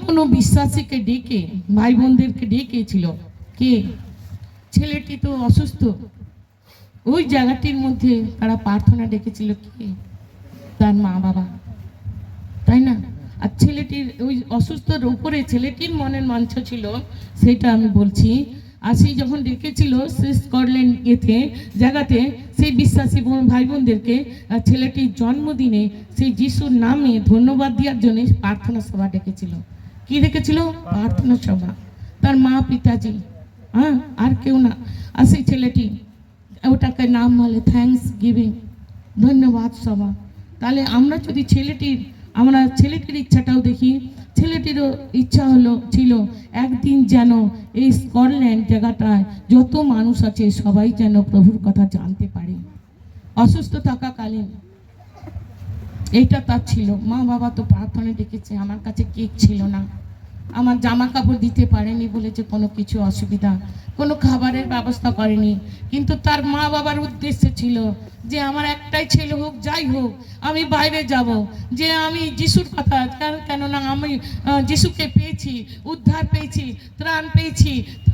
কোনো বিশ্বাসীকে ডেকে, ভাই বোনদেরকে ডেকেছিল। কে? ছেলেটি তো অসুস্থ, ওই জায়গাটির মধ্যে তারা প্রার্থনা ডেকেছিল। কে? তার মা বাবা, তাই না? আর ছেলেটির ওই অসুস্থর উপরে ছেলেটির মনের মঞ্চ ছিল, সেটা আমি বলছি। আর সেই যখন ডেকেছিল সে স্কটল্যান্ড জায়গাতে সেই বিশ্বাসী ভাই বোনদেরকে, ছেলেটির জন্মদিনে সেই যিশুর নামে ধন্যবাদ দেওয়ার জন্য প্রার্থনা সভা ডেকেছিল। কি ডেকেছিল? প্রার্থনা সভা। তার মা, পিতাজি, হ্যাঁ, আর কেউ না। আর সেই ছেলেটি ওটাকে নাম বলে থ্যাঙ্কস গিভিং, ধন্যবাদ সভা। তাহলে আমরা যদি ছেলেটির ইচ্ছাটাও দেখি, ছেলেটিরও ইচ্ছা ছিল একদিন যেন এই স্কটল্যান্ড জায়গাটায় যত মানুষ আছে সবাই যেন প্রভুর কথা জানতে পারে। অসুস্থ থাকাকালীন এইটা তার ছিল। মা বাবা তো প্রার্থনা ডেকেছে, আমার কাছে কেক ছিল না, আমার জামা কাপড় দিতে পারেনি, বলেছে কোনো কিছু অসুবিধা, কোনো খাবারের ব্যবস্থা করেনি। কিন্তু তার মা বাবার উদ্দেশ্য ছিল যে আমার একটাই ছেলে হোক, যাই হোক, আমি বাইরে যাব, যে আমি যিশুর কথা, কেননা আমি যিশুকে পেয়েছি, উদ্ধার পেয়েছি, ত্রাণ পেয়েছি,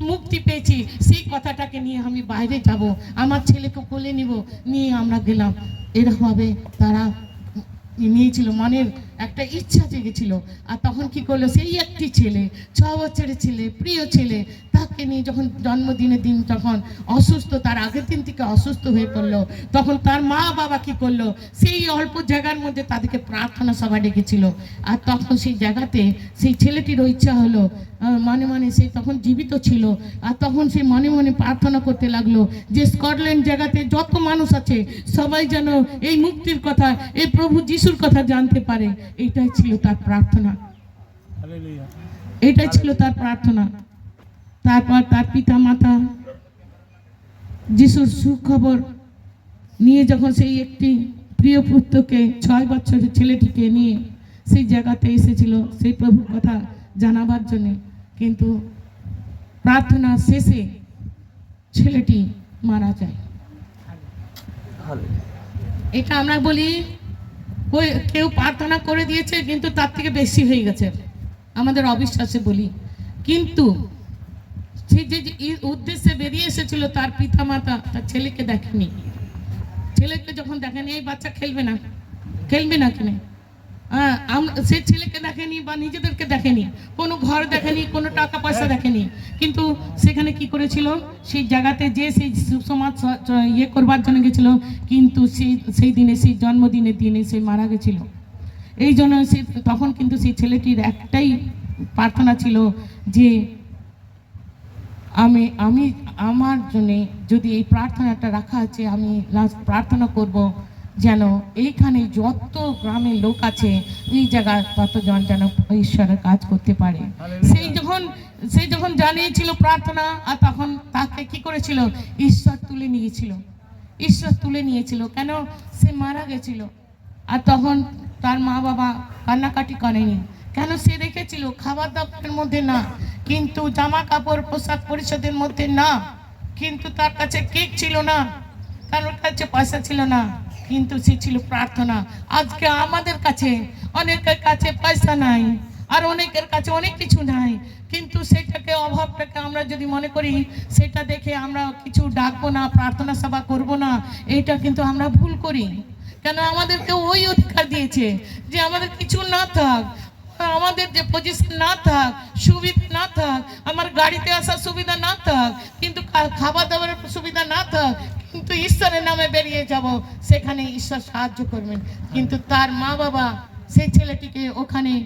মুক্তি পেয়েছি, সেই কথাটাকে নিয়ে আমি বাইরে যাব, আমার ছেলেকে কোলে নিব, নিয়ে আমরা গেলাম। এরকমভাবে তারা নিয়েছিল, মনের একটা ইচ্ছা জেগেছিল। আর তখন কি করলো, সেই একটি ছেলে, 6 বছরের ছেলে, প্রিয় ছেলে, তাকে নিয়ে যখন জন্মদিনের দিন যখন অসুস্থ, তার আগের দিন থেকে অসুস্থ হয়ে পড়লো, তখন তার মা বাবা কি করলো, সেই অল্প জায়গার মধ্যে তাদেরকে প্রার্থনা সভা ডেকেছিল। আর তখন সেই জায়গাতে সেই ছেলেটিরও ইচ্ছা হলো, মনে সে তখন জীবিত ছিল, আর তখন সে মনে প্রার্থনা করতে লাগলো যে স্কটল্যান্ড জায়গাতে যত মানুষ আছে সবাই যেন এই মুক্তির কথা, এই প্রভু যিশুর কথা জানতে পারে। এইটাই ছিল তার প্রার্থনা, এটাই ছিল তার প্রার্থনা। তারপর তার পিতা মাতা যিশুর সুখবর নিয়ে যখন সেই একটি প্রিয় পুত্রকে, 6 বছরের ছেলেটিকে নিয়ে সেই জায়গাতে এসেছিল সেই প্রভুর কথা জানাবার জন্যে, কিন্তু প্রার্থনা শেষে ছেলেটি মারা যায়। এটা আমরা বলি কেউ প্রার্থনা করে দিয়েছে কিন্তু তার থেকে বেশি হয়ে গেছে, আমাদের অবিশ্বাসে বলি। কিন্তু সে যে উদ্দেশ্যে বেরিয়ে এসেছিল, তার পিতা মাতা তার ছেলেকে দেখেনি। ছেলেকে যখন দেখেনি, এই বাচ্চা খেলবে না কেন, সে ছেলেকে দেখেনি বা নিজেদেরকে দেখেনি, কোনো ঘর দেখেনি, কোনো টাকা পয়সা দেখেনি। কিন্তু সেখানে কি করেছিল, সেই জায়গাতে যে সেই সুসমাজ করবার জন্য গেছিল, কিন্তু সেই দিনে, সেই জন্মদিনের দিনে সে মারা গেছিল। এই জন্য সে তখন কিন্তু সেই ছেলেটির একটাই প্রার্থনা ছিল যে আমি আমার জন্যে যদি এই প্রার্থনাটা রাখা আছে, আমি প্রার্থনা করব যেন এইখানে যত গ্রামের লোক আছে এই জায়গায় ততজন যেন ঈশ্বরের কাজ করতে পারে। সেই যখন জানিয়েছিল প্রার্থনা, আর তখন তাকে কি করেছিল, ঈশ্বর তুলে নিয়েছিল। কেন? সে মারা গেছিল। আর তখন তার মা বাবা কান্নাকাটি করেনি, কেন? সে রেখেছিল খাবার দাবারের মধ্যে না, কিন্তু জামা কাপড় পোশাক পরিচ্ছদের মধ্যে না, কিন্তু তার কাছে কেক ছিল না, কারোর কাছে পয়সা ছিল না, কিন্তু সে ছিল প্রার্থনা। আজকে আমাদের কাছে অনেকের কাছে পয়সা নাই, আর অনেকের কাছে অনেক কিছু নাই, কিন্তু সেটাকে, অভাবটাকে আমরা যদি মনে করি, সেটা দেখে আমরা কিছু ডাকবো না, প্রার্থনা সভা করব না, এটা কিন্তু আমরা ভুল করি। কেন? আমাদেরকে ওই অধিকার দিয়েছে যে আমাদের কিছু না থাক, আমাদের যে পজিশন না থাক, সুবিধা না থাক, আমার গাড়িতে আসার সুবিধা না থাক, কিন্তু খাবার দাবারের সুবিধা না থাক, কিন্তু ঈশ্বরের নামে বেরিয়ে যাব, সেখানে ঈশ্বর সাহায্য করবেন। কিন্তু তার মা বাবা সেই ছেলেটিকে ওখানেই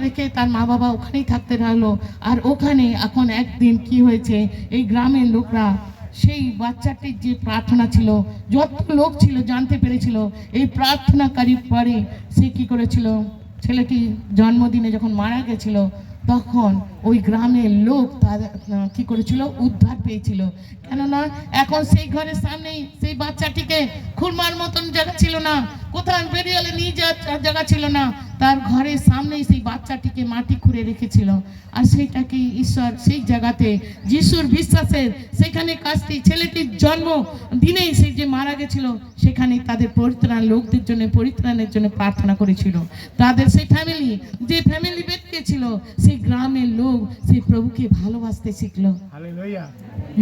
রেখে তার মা বাবা ওখানেই থাকতে লাগলো। আর ওখানে এখন একদিন কি হয়েছে, এই গ্রামের লোকরা সেই বাচ্চাটির যে প্রার্থনা ছিল, যত লোক ছিল জানতে পেরেছিল এই প্রার্থনাকারী পরে সে কি করেছিল, ছেলেটি জন্মদিনে যখন মারা গেছিল তখন ওই গ্রামের লোক তার কি করেছিল, উদ্ধার পেয়েছিল। কেননা এখন সেই ঘরের সামনেই সেই বাচ্চাটিকে খুরমার মতন জায়গা ছিল না, কোথাও বেরিয়ে নিয়ে যাওয়ার জায়গা ছিল না, তার ঘরের সামনেই সেই বাচ্চাটিকে মাটি খুঁড়ে রেখেছিল। আর সেইটাকে ঈশ্বর সেই জায়গাতে যিশুর বিশ্বাসের সেখানে কাজটি, ছেলেটির জন্ম দিনেই সেই যে মারা গেছিল সেখানে তাদের পরিত্রাণ, লোকদের জন্য পরিত্রাণের জন্য প্রার্থনা করেছিল। তাদের সেই ফ্যামিলি, যে ফ্যামিলি বেঁচেছিল, সেই গ্রামের লোক সেই প্রভুকে ভালোবাসতে শিখলো।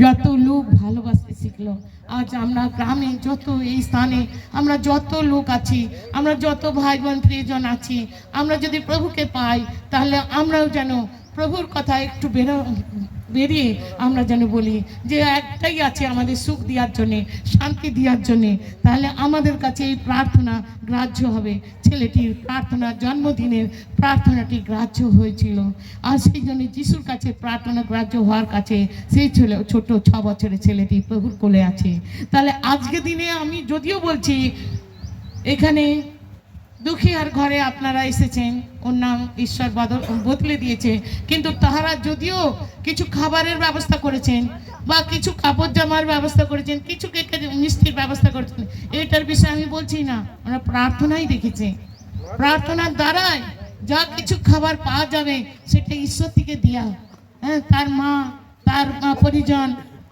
যত লোক ভালোবাসতে শিখলো। আজ আমরা গ্রামে যত, এই স্থানে আমরা যত লোক আছি, আমরা যত ভাই বোন প্রিয়জন আছি, আমরা যদি প্রভুকে পাই তাহলে আমরাও যেন প্রভুর কথা একটু বেরিয়ে আমরা যেন বলি যে একটাই আছে আমাদের সুখ দেওয়ার জন্যে, শান্তি দেওয়ার জন্যে। তাহলে আমাদের কাছে এই প্রার্থনা গ্রাহ্য হবে। ছেলেটির প্রার্থনা, জন্মদিনের প্রার্থনাটি গ্রাহ্য হয়েছিল। আর সেই জন্য যিশুর কাছে প্রার্থনা গ্রাহ্য হওয়ার কাছে সেই ছোট 6 বছরের ছেলেটি প্রভুর কোলে আছে। তাহলে আজকে দিনে আমি যদিও বলছি এখানে দুঃখীয়ার ঘরে আপনারা এসেছেন, ওর নাম ঈশ্বর বদলে দিয়েছে, কিন্তু তাহারা যদিও কিছু খাবারের ব্যবস্থা করেছেন বা কিছু কাপড় জামার ব্যবস্থা করেছেন, কিছু কেকের মিষ্টির ব্যবস্থা করেছেন, এটার বিষয়ে আমি বলছি না, আমরা প্রার্থনাই দেখেছি। প্রার্থনার দ্বারাই যা কিছু খাবার পাওয়া যাবে সেটা ঈশ্বর থেকে দেয়া। হ্যাঁ, তার মা, তার পরিজন,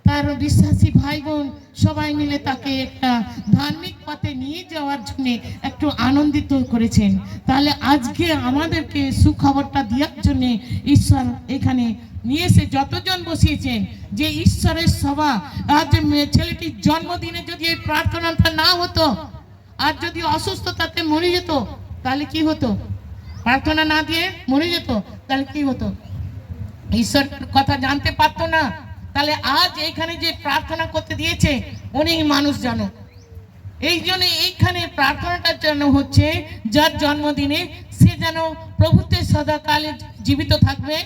তার বিশ্বাসী ভাই বোন সবাই মিলে তাকে একটা ধার্মিক পথে নিয়ে যাওয়ার জন্য একটু আনন্দিত করেছেন। তাহলে আজকে আমাদেরকে সুখবরটা দেওয়ার জন্য ঈশ্বর এখানে নিয়ে এসে যতজন বসিয়েছেন, যে ঈশ্বরের সভা, আজ ছেলেটির জন্মদিনে যদি এই প্রার্থনাটা না হতো, আর যদি অসুস্থতাতে মরে যেত তাহলে কি হতো? প্রার্থনা না দিয়ে মরে যেত তাহলে কি হতো? ঈশ্বর কথা জানতে পারতো না। তাহলে আজ এইখানে যে প্রার্থনা করতে দিয়েছে অনেক মানুষ জানো, এই জন্য এইখানে প্রার্থনাটার জন্য হচ্ছে যার জন্মদিনে সে যেন প্রভুতে সদাকালে জীবিত থাকবে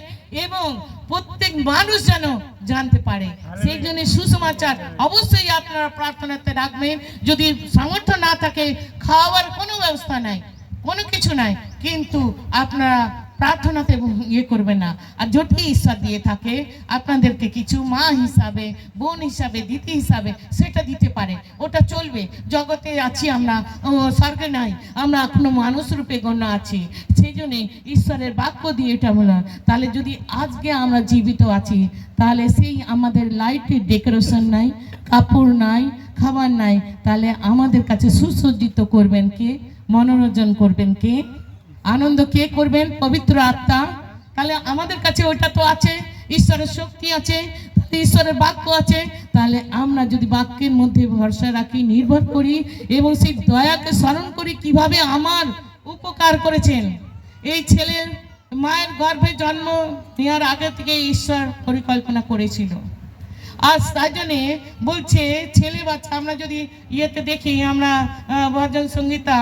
এবং প্রত্যেক মানুষ যেন জানতে পারে। সেই জন্য সুসমাচার অবশ্যই আপনারা প্রার্থনাতে রাখবেন। যদি সামর্থ্য না থাকে, খাওয়ার কোনো ব্যবস্থা নাই, কোনো কিছু নাই, কিন্তু আপনারা প্রার্থনাতে ইয়ে করবে না। আর যদি ঈশ্বর দিয়ে থাকে আপনাদেরকে কিছু মা হিসাবে, বোন হিসাবে, দিদি হিসাবে সেটা দিতে পারে, ওটা চলবে। জগতে আছি আমরা, স্বর্গে নাই, আমরা এখনো মানুষ রূপে গণ্য আছি। সেই জন্যে ঈশ্বরের বাক্য দিয়ে এটা বলা। তাহলে যদি আজকে আমরা জীবিত আছি, তাহলে সেই আমাদের লাইটের ডেকোরেশন নাই, কাপড় নাই, খাবার নাই, তাহলে আমাদের কাছে সুসজ্জিত করবেন কে? মনোরঞ্জন করবেন কে? আনন্দ কে করবেন? পবিত্র আত্মা। তাহলে আমাদের কাছে ওইটা তো আছে, ঈশ্বরের শক্তি আছে, ঈশ্বরের বাক্য আছে। তাহলে আমরা যদি বাক্যের মধ্যে ভরসা রাখি, নির্ভর করি এবং সেই দয়াকে স্মরণ করি কিভাবে আমার উপকার করেছেন। এই ছেলের মায়ের গর্ভে জন্ম নেওয়ার আগে থেকে ঈশ্বর পরিকল্পনা করেছিল। আজ তাই জন্যে বলছে ছেলে বাচ্চা, আমরা যদি ইয়েতে দেখি, আমরা ভজন সংহিতা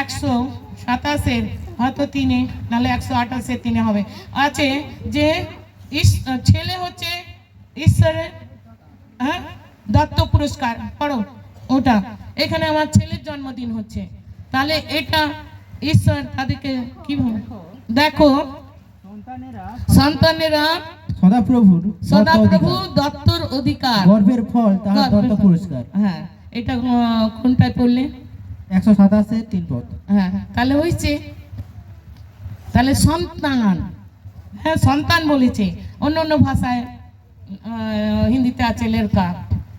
127 হয়তো 3 নাহলে 128 3 হবে, আছে যে ছেলে হচ্ছে ঈশ্বরের দত্ত পুরস্কার। পড়ো ওটা, এখানে আমার ছেলের জন্মদিন হচ্ছে, তাহলে এটা ঈশ্বর তাদেরকে কি দেখো, সন্তানেরা সদাপ্রভু দত্তর অধিকার, গর্ভের ফল তাহার দত্ত পুরস্কার। হ্যাঁ, এটা কোনটায় পড়লে? 127 3 পদ। হ্যাঁ, তাহলে হয়েছে। তাহলে সন্তান, হ্যাঁ সন্তান বলেছে, অন্য অন্য ভাষায় হিন্দিতে আছে লেরকা,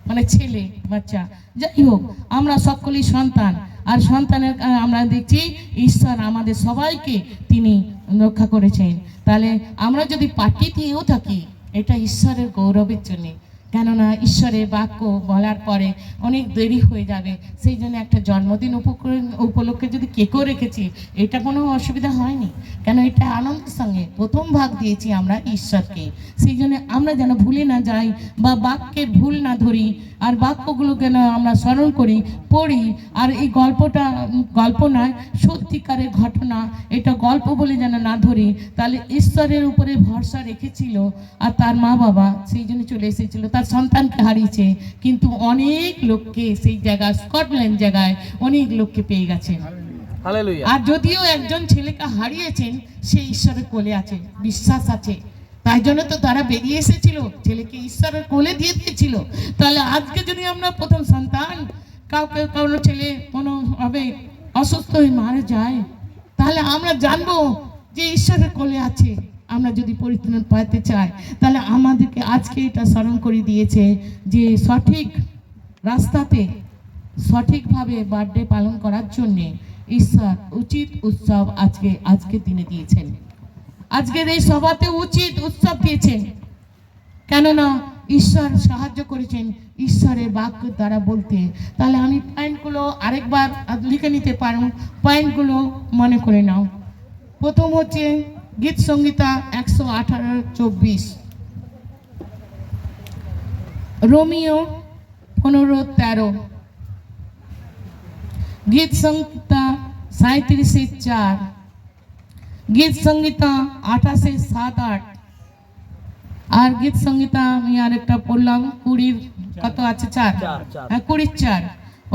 মানে ছেলে বাচ্চা। যাই হোক, আমরা সকলেই সন্তান। আর সন্তানের আমরা দেখছি ঈশ্বর আমাদের সবাইকে তিনি রক্ষা করেছেন। তাহলে আমরা যদি পার্টিতেও থাকি, এটা ঈশ্বরের গৌরবের জন্যে। কেননা ঈশ্বরের বাক্য বলার পরে অনেক দেরি হয়ে যাবে, সেই জন্য একটা জন্মদিন উপলক্ষে যদি কেকও রেখেছি, এটা কোনো অসুবিধা হয়নি, কেন এটা আনন্দের সঙ্গে প্রথম ভাগ দিয়েছি আমরা ঈশ্বরকে। সেই জন্য আমরা যেন ভুলে না যাই বা বাক্যের ভুল না ধরি, আর বাক্যগুলো যেন আমরা স্মরণ করি, পড়ি। আর এই গল্পটা গল্প নয়, সত্যিকারের ঘটনা, এটা গল্প বলে যেন না ধরি। তাহলে ঈশ্বরের উপরে ভরসা রেখেছিল, আর তার মা বাবা সেই জন্য চলে এসেছিল, তার সন্তানকে হারিয়েছে, কিন্তু অনেক লোককে সেই জায়গায়, স্কটল্যান্ড জায়গায় অনেক লোককে পেয়ে গেছেন। আর যদিও একজন ছেলেকে হারিয়েছেন, সে ঈশ্বরের কোলে আছে, বিশ্বাস আছে, তাই জন্য তো তারা বেরিয়ে এসেছিল, ছেলেকে ঈশ্বরের কোলে দিয়ে দিয়েছিল। তাহলে আজকে যদি আমরা প্রথম সন্তান কারো ছেলে কোনোভাবে অসুস্থ হয়ে মারা যায়, তাহলে আমরা জানবো যে ঈশ্বরের কোলে আছে। আমরা যদি পরিত্রাণ পাইতে চাই, তাহলে আমাদেরকে আজকে এটা স্মরণ করে দিয়েছে যে সঠিক রাস্তাতে সঠিকভাবে বার্থডে পালন করার জন্যে ঈশ্বর উচিত উৎসব আজকে দিনে দিয়েছেন। আজকের এই সভাতে উচিত উৎসব দিয়েছেন, কেননা ঈশ্বর সাহায্য করেছেন ঈশ্বরের বাক্য দ্বারা বলতে। তাহলে আমি পয়েন্টগুলো আরেকবার লিখে নিতে পারো, পয়েন্টগুলো মনে করে নাও। প্রথম হচ্ছে গীত সংহিতা 118:24, রোমিও 15:13, গীত সংহিতা 37:4, গীত সংহিতা 28:7-8, আর গীত সংহিতা আমি আরেকটা পড়লাম 20 কত আছে 4, 20:4।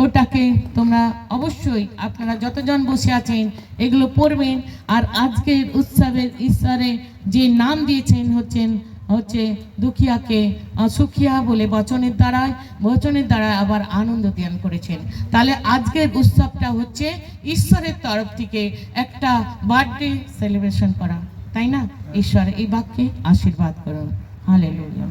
ওটাকে তোমরা অবশ্যই আপনারা যতজন বসে আছেন এগুলো পড়বেন। আর আজকের উৎসবের ঈশ্বরে যে নাম দিয়েছেন হচ্ছে দুঃখিয়াকে সুখিয়া বলে, বচনের দ্বারা আবার আনন্দ দান করেছেন। তাহলে আজকের উৎসবটা হচ্ছে ঈশ্বরের তরফ থেকে একটা বার্থডে সেলিব্রেশন করা, তাই না? ঈশ্বর এই বাক্যে আশীর্বাদ করুন। হালেলুয়া।